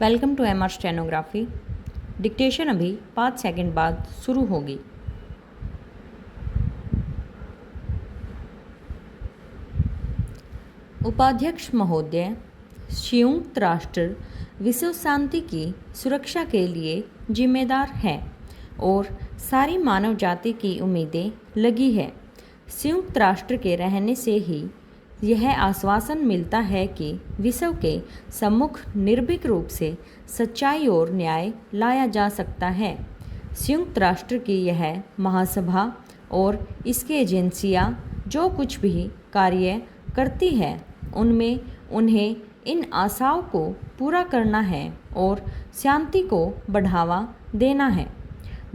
Welcome to MR stenography. Dictation अभी 5 second बाद शुरू होगी। उपाध्यक्ष महोदय, संयुक्त राष्ट्र विश्व शांति की सुरक्षा के लिए जिम्मेदार है और सारी मानव जाति की उम्मीदें लगी है। संयुक्त राष्ट्र के रहने से ही यह आश्वासन मिलता है कि विश्व के सम्मुख निर्भीक रूप से सच्चाई और न्याय लाया जा सकता है। संयुक्त राष्ट्र की यह महासभा और इसकी एजेंसियां जो कुछ भी कार्य करती है उनमें उन्हें इन आशाओं को पूरा करना है और शांति को बढ़ावा देना है।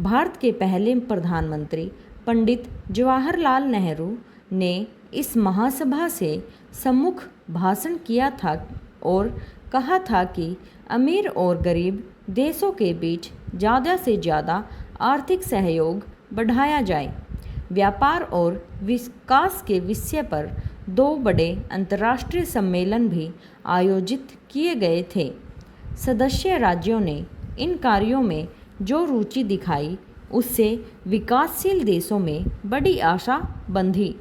भारत के पहले प्रधानमंत्री पंडित जवाहरलाल नेहरू ने इस महासभा से सम्मुख भाषण किया था और कहा था कि अमीर और गरीब देशों के बीच ज़्यादा से ज़्यादा आर्थिक सहयोग बढ़ाया जाए। व्यापार और विकास के विषय पर 2 बड़े अंतर्राष्ट्रीय सम्मेलन भी आयोजित किए गए थे। सदस्य राज्यों ने इन कार्यों में जो रुचि दिखाई उससे विकासशील देशों में बड़ी आशा बंधी।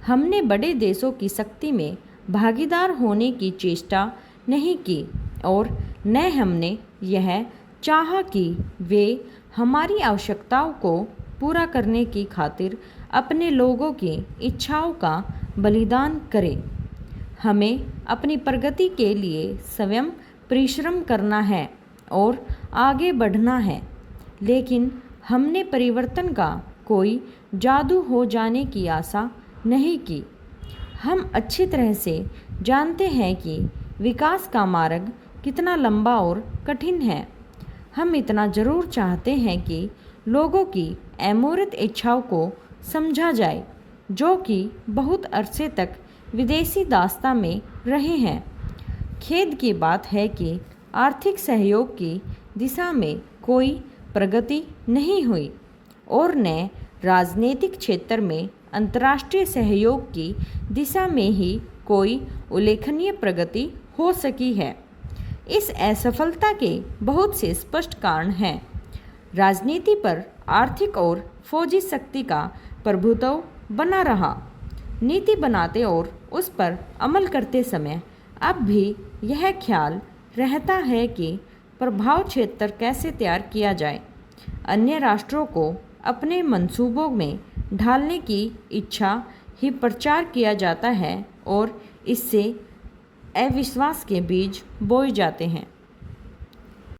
हमने बड़े देशों की शक्ति में भागीदार होने की चेष्टा नहीं की और न हमने यह चाहा कि वे हमारी आवश्यकताओं को पूरा करने की खातिर अपने लोगों की इच्छाओं का बलिदान करें। हमें अपनी प्रगति के लिए स्वयं परिश्रम करना है और आगे बढ़ना है, लेकिन हमने परिवर्तन का कोई जादू हो जाने की आशा नहीं की। हम अच्छी तरह से जानते हैं कि विकास का मार्ग कितना लंबा और कठिन है। हम इतना ज़रूर चाहते हैं कि लोगों की अमूर्त इच्छाओं को समझा जाए, जो कि बहुत अरसे तक विदेशी दास्ता में रहे हैं। खेद की बात है कि आर्थिक सहयोग की दिशा में कोई प्रगति नहीं हुई और न राजनीतिक क्षेत्र में अंतर्राष्ट्रीय सहयोग की दिशा में ही कोई उल्लेखनीय प्रगति हो सकी है। इस असफलता के बहुत से स्पष्ट कारण हैं। राजनीति पर आर्थिक और फौजी शक्ति का प्रभुत्व बना रहा। नीति बनाते और उस पर अमल करते समय अब भी यह ख्याल रहता है कि प्रभाव क्षेत्र कैसे तैयार किया जाए। अन्य राष्ट्रों को अपने मंसूबों में ढालने की इच्छा ही प्रचार किया जाता है और इससे अविश्वास के बीज बोए जाते हैं।